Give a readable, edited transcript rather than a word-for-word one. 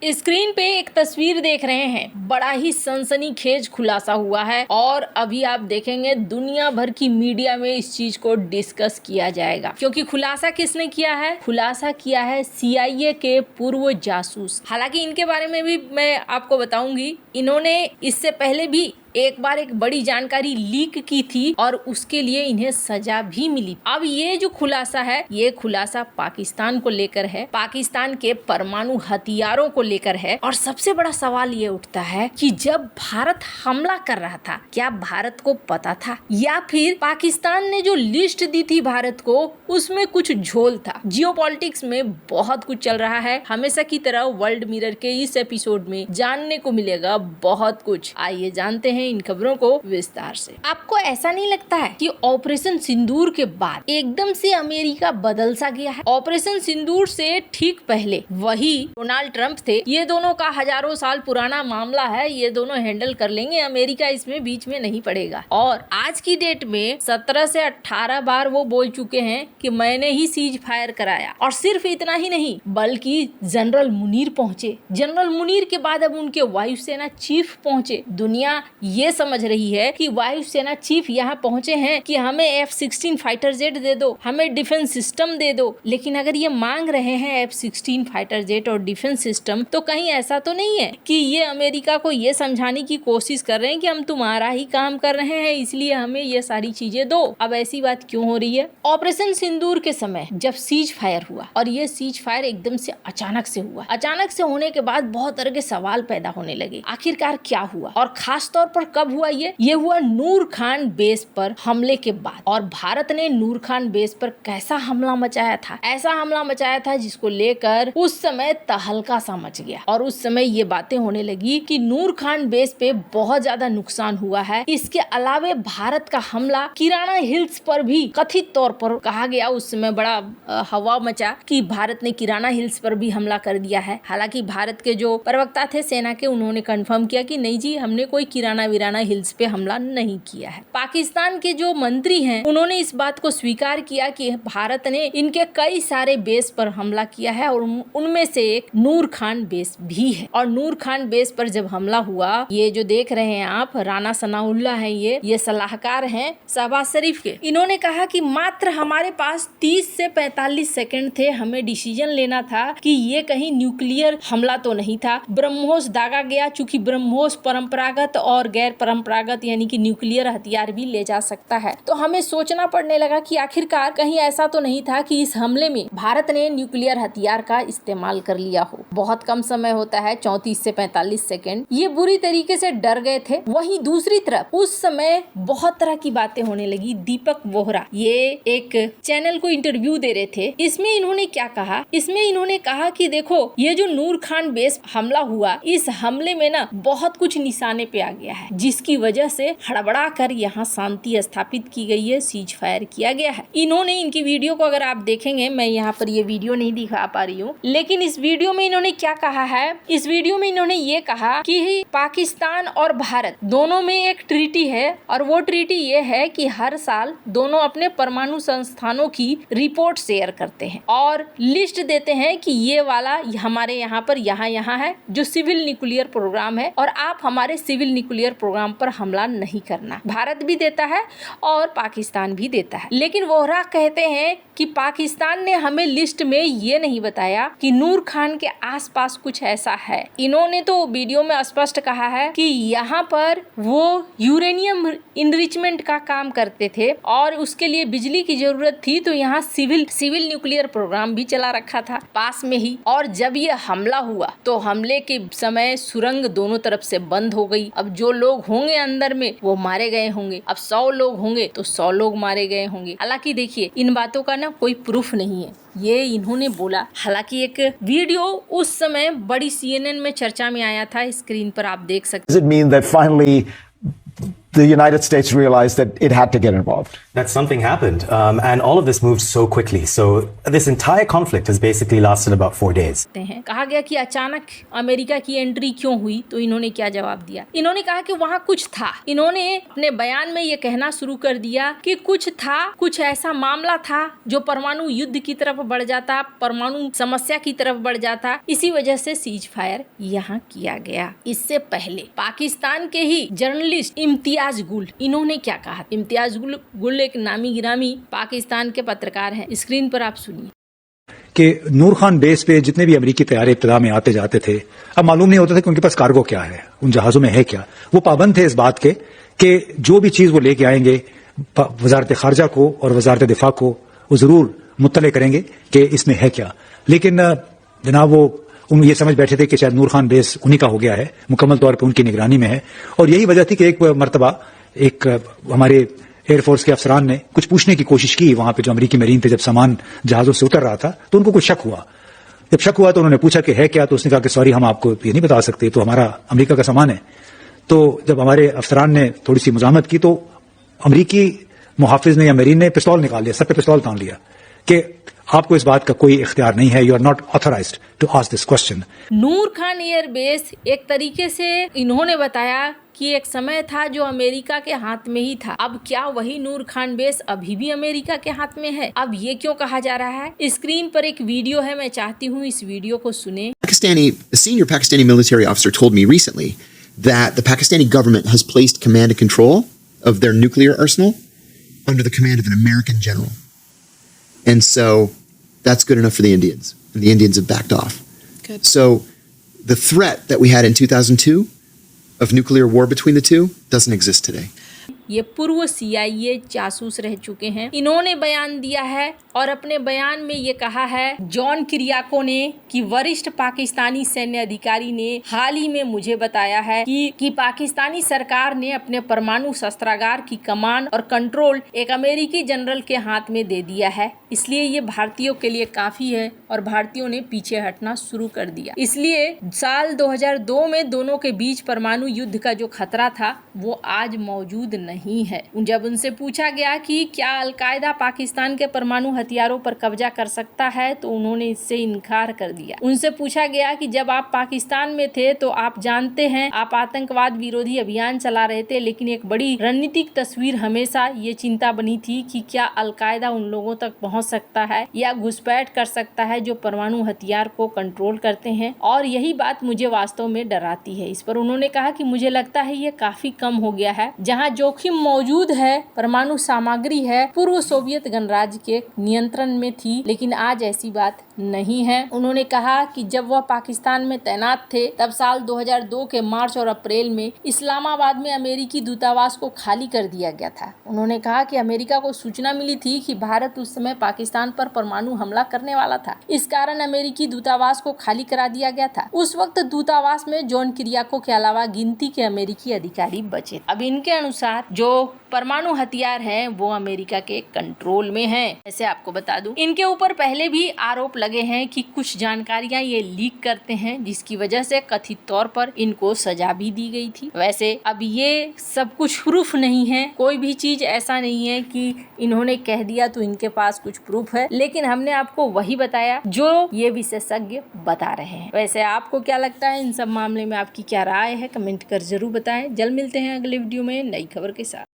Screen पे एक तस्वीर देख रहे हैं, बड़ा ही सनसनीखेज खुलासा हुआ है और अभी आप देखेंगे दुनिया भर की मीडिया में इस चीज को डिस्कस किया जाएगा। क्योंकि खुलासा किसने किया है? खुलासा किया है CIA के पूर्व जासूस। हालांकि इनके बारे में भी मैं आपको बताऊंगी। इन्होंने इससे पहले भी एक बार एक बड़ी जानकारी लीक की थी और उसके लिए इन्हें सजा भी मिली। अब ये जो खुलासा है, ये खुलासा पाकिस्तान को लेकर है, पाकिस्तान के परमाणु हथियारों को लेकर है। और सबसे बड़ा सवाल ये उठता है कि जब भारत हमला कर रहा था, क्या भारत को पता था या फिर पाकिस्तान ने जो लिस्ट दी थी भारत को उसमें कुछ झोल था? जियोपॉलिटिक्स में बहुत कुछ चल रहा है। हमेशा की तरह वर्ल्ड मिरर के इस एपिसोड में जानने को मिलेगा बहुत कुछ। आइए जानते हैं इन खबरों को विस्तार से। आपको ऐसा नहीं लगता है कि ऑपरेशन सिंदूर के बाद एकदम से अमेरिका बदल सा गया है? ऑपरेशन सिंदूर से ठीक पहले वही डोनाल्ड ट्रंप थे। ये दोनों का हजारों साल पुराना मामला है, ये दोनों हैंडल कर लेंगे, अमेरिका इसमें बीच में नहीं पड़ेगा। और आज की डेट में 17 से 18 बार वो बोल चुके हैं कि मैंने ही सीज फायर कराया। और सिर्फ इतना ही नहीं, बल्कि जनरल मुनीर पहुंचे। जनरल मुनीर के बाद अब उनके वायुसेना चीफ पहुंचे। दुनिया ये समझ रही है कि वायुसेना चीफ यहाँ पहुंचे हैं कि हमें F-16 फाइटर जेट दे दो, हमें डिफेंस सिस्टम दे दो। लेकिन अगर ये मांग रहे हैं F-16 फाइटर जेट और डिफेंस सिस्टम, तो कहीं ऐसा तो नहीं है कि ये अमेरिका को ये समझाने की कोशिश कर रहे हैं कि हम तुम्हारा ही काम कर रहे हैं, इसलिए हमें ये सारी चीजें दो। अब ऐसी बात क्यों हो रही है? ऑपरेशन सिंदूर के समय जब सीज फायर हुआ, और ये सीज फायर एकदम से अचानक से हुआ, अचानक से होने के बाद बहुत तरह के सवाल पैदा होने लगे। आखिरकार क्या हुआ और खास तौर पर कब हुआ? ये हुआ नूर खान बेस पर हमले के बाद। और भारत ने नूर खान बेस पर कैसा हमला मचाया था? ऐसा हमला मचाया था जिसको लेकर उस समय तहलका सा मच गया। और उस समय ये बातें होने लगी कि नूर खान बेस पे बहुत ज्यादा नुकसान हुआ है। इसके अलावे भारत का हमला किराना हिल्स पर भी कथित तौर पर कहा गया। उस समय बड़ा हवा मचा कि भारत ने किराना हिल्स पर भी हमला कर दिया है। हालांकि भारत के जो प्रवक्ता थे सेना के, उन्होंने कंफर्म किया कि नहीं जी, हमने कोई किराना विराना हिल्स पे हमला नहीं किया है। पाकिस्तान के जो मंत्री हैं, उन्होंने इस बात को स्वीकार किया कि भारत ने इनके कई सारे बेस पर हमला किया है और उनमें से एक नूर खान बेस भी है। और नूर खान बेस पर जब हमला हुआ, ये जो देख रहे हैं आप, राना सनाउल्लाह है, ये सलाहकार हैं शहबाज शरीफ के। इन्होंने कहा कि मात्र हमारे पास 30 से 45 सेकंड थे, हमें डिसीजन लेना था कि ये कहीं न्यूक्लियर हमला तो नहीं था। ब्रह्मोस दागा गया, चूंकि ब्रह्मोस परंपरागत और गैर परंपरागत यानी कि न्यूक्लियर हथियार भी ले जा सकता है। तो हमें सोचना पड़ने लगा कि आखिरकार कहीं ऐसा तो नहीं था कि इस हमले में भारत ने न्यूक्लियर हथियार का इस्तेमाल कर लिया हो। बहुत कम समय होता है, 34 से 45 सेकंड। ये बुरी तरीके से डर गए थे। वहीं दूसरी तरफ उस समय बहुत तरह की बातें होने लगी। दीपक वोहरा ये एक चैनल को इंटरव्यू दे रहे थे। इसमें इन्होंने क्या कहा? इसमें इन्होंने कहा कि देखो, ये जो नूर खान बेस हमला हुआ, इस हमले में ना बहुत कुछ निशाने पे आ गया है, जिसकी वजह से हड़बड़ा कर यहाँ शांति स्थापित की गई है, सीज फायर किया गया है। इन्होंने इनकी वीडियो को अगर आप देखेंगे, मैं यहाँ पर ये वीडियो नहीं दिखा पा रही हूँ, लेकिन इस वीडियो में इन्होंने क्या कहा है? इस वीडियो में इन्होंने ये कहा कि पाकिस्तान और भारत दोनों में एक ट्रीटी है, और वो ट्रीटी ये है कि हर साल दोनों अपने परमाणु संस्थानों की रिपोर्ट शेयर करते हैं और लिस्ट देते हैं कि ये वाला हमारे यहाँ पर यहाँ है जो सिविल न्यूक्लियर प्रोग्राम है, और आप हमारे सिविल न्यूक्लियर प्रोग्राम पर हमला नहीं करना। भारत भी देता है और पाकिस्तान भी देता है। लेकिन वोहरा कहते हैं कि पाकिस्तान ने हमें लिस्ट में ये नहीं बताया कि नूर खान के आसपास कुछ ऐसा है। इन्होंने तो वीडियो में स्पष्ट कहा है कि यहाँ पर वो यूरेनियम इनरिचमेंट का काम करते थे और उसके लिए बिजली की जरूरत थी, तो यहाँ सिविल न्यूक्लियर प्रोग्राम भी चला रखा था पास में ही। और जब ये हमला हुआ तो हमले के समय सुरंग दोनों तरफ से बंद हो गई। अब जो लोग होंगे अंदर में वो मारे गए होंगे। अब 100 लोग होंगे तो 100 लोग मारे गए होंगे। हालांकि देखिए, इन बातों का ना कोई प्रूफ नहीं है, ये इन्होंने बोला। हालांकि एक वीडियो उस समय बड़ी CNN में चर्चा में आया था, स्क्रीन पर आप देख सकते हैं। Does it mean that finally the United States realized that it had to get involved. That something happened, and all of this moved so quickly. So this entire conflict has basically lasted about 4 days. कहा गया कि अचानक America की entry क्यों हुई, तो इन्होंने क्या जवाब दिया? इन्होंने कहा कि वहाँ कुछ था। इन्होंने अपने बयान में ये कहना शुरू कर दिया कि कुछ था, कुछ ऐसा मामला था जो परमाणु युद्ध की तरफ बढ़ जाता, परमाणु समस्या की तरफ बढ़ जाता, इसी वजह से सीज फायर यहाँ किया गया। इससे पहले पाकिस्तान के ही जर्नलिस्ट इम्तियाज गुल, इन्होंने क्या कहा? इम्तियाज गुल एक नामी गिरामी पाकिस्तान के पत्रकार हैं। स्क्रीन पर आप सुनिए कि नूर खान बेस पे जितने भी अमेरिकी तैयारे इब्तिदा में आते जाते थे, अब मालूम नहीं होता था कि उनके पास कार्गो क्या है, उन जहाजों में है क्या। वो पाबंद थे इस बात के कि जो भी चीज वो लेके आएंगे वजारत खारजा को और वजारत दिफा को वो जरूर मुत्तले करेंगे कि इसमें है क्या। लेकिन जनाब वो ये समझ बैठे थे कि शायद नूर खान बेस उन्हीं का हो गया है, मुकम्मल तौर पर उनकी निगरानी में है। और यही वजह थी कि एक मरतबा एक हमारे एयरफोर्स के अफसरान ने कुछ पूछने की कोशिश की वहां पे जो अमेरिकी मरीन थे, जब सामान जहाजों से उतर रहा था तो उनको कुछ शक हुआ। जब शक हुआ तो उन्होंने पूछा कि है क्या, तो उसने कहा कि सॉरी हम आपको ये नहीं बता सकते, तो हमारा अमेरिका का सामान है। तो जब हमारे अफसरान ने थोड़ी सी मुजामत की तो अमेरिकी मुहाफिज ने या मरीन ने पिस्तौल निकाल लिया, सर पे पिस्तौल तान लिया कि आपको इस बात का कोई इख्तियार नहीं है, you are not authorised to ask this question. Noor Khan airbase एक तरीके से इन्होंने बताया कि एक समय था जो अमेरिका के हाथ में ही था। अब क्या वही नूर खान बेस अभी भी अमेरिका के हाथ में है? अब ये क्यों कहा जा रहा है? स्क्रीन पर एक वीडियो है, मैं चाहती हूँ इस वीडियो को सुने। A senior Pakistani military officer told me recently that the Pakistani government has placed command and control of their nuclear arsenal under the command of an American general. And so that's good enough for the Indians. And the Indians have backed off. Good. So the threat that we had in 2002 of nuclear war between the two doesn't exist today. ये पूर्व CIA जासूस रह चुके हैं। इन्होंने बयान दिया है और अपने बयान में ये कहा है जॉन किरियाको ने कि वरिष्ठ पाकिस्तानी सैन्य अधिकारी ने हाल ही में मुझे बताया है कि पाकिस्तानी सरकार ने अपने परमाणु शस्त्रागार की कमान और कंट्रोल एक अमेरिकी जनरल के हाथ में दे दिया है, इसलिए ये भारतीयों के लिए काफी है और भारतीयों ने पीछे हटना शुरू कर दिया। इसलिए साल 2002 में दोनों के बीच परमाणु युद्ध का जो खतरा था वो आज मौजूद नहीं है। जब उनसे पूछा गया कि क्या अलकायदा पाकिस्तान के परमाणु हथियारों पर कब्जा कर सकता है तो उन्होंने इससे इनकार कर दिया। उनसे पूछा गया कि जब आप पाकिस्तान में थे तो आप जानते हैं आप आतंकवाद विरोधी अभियान चला रहे थे, लेकिन एक बड़ी रणनीतिक तस्वीर हमेशा ये चिंता बनी थी कि क्या अलकायदा उन लोगों तक पहुंच सकता है या घुसपैठ कर सकता है जो परमाणु हथियार को कंट्रोल करते हैं, और यही बात मुझे वास्तव में डराती है। इस पर उन्होंने कहा कि मुझे लगता है ये काफी कम हो गया है। जहाँ जोखिम मौजूद है, परमाणु सामग्री है, पूर्व सोवियत गणराज्य के नियंत्रण में थी, लेकिन आज ऐसी बात नहीं है। उन्होंने कहा कि जब वह पाकिस्तान में तैनात थे तब साल 2002 के मार्च और अप्रैल में इस्लामाबाद में अमेरिकी दूतावास को खाली कर दिया गया था। उन्होंने कहा कि अमेरिका को सूचना मिली थी कि भारत उस समय पाकिस्तान पर परमाणु हमला करने वाला था, इस कारण अमेरिकी दूतावास को खाली करा दिया गया था। उस वक्त दूतावास में जॉन किरियाको के अलावा गिनती के अमेरिकी अधिकारी बचे। अब इनके अनुसार जो परमाणु हथियार हैं वो अमेरिका के कंट्रोल में हैं। ऐसे आपको बता दूं, इनके ऊपर पहले भी आरोप लगे हैं कि कुछ जानकारियां ये लीक करते हैं, जिसकी वजह से कथित तौर पर इनको सजा भी दी गई थी। वैसे अब ये सब कुछ प्रूफ नहीं है, कोई भी चीज ऐसा नहीं है कि इन्होंने कह दिया तो इनके पास कुछ प्रूफ है, लेकिन हमने आपको वही बताया जो ये विशेषज्ञ बता रहे हैं। वैसे आपको क्या लगता है इन सब मामले में, आपकी क्या राय है, कमेंट कर जरूर बताएं। जल्द मिलते हैं अगले वीडियो में नई खबर के साथ।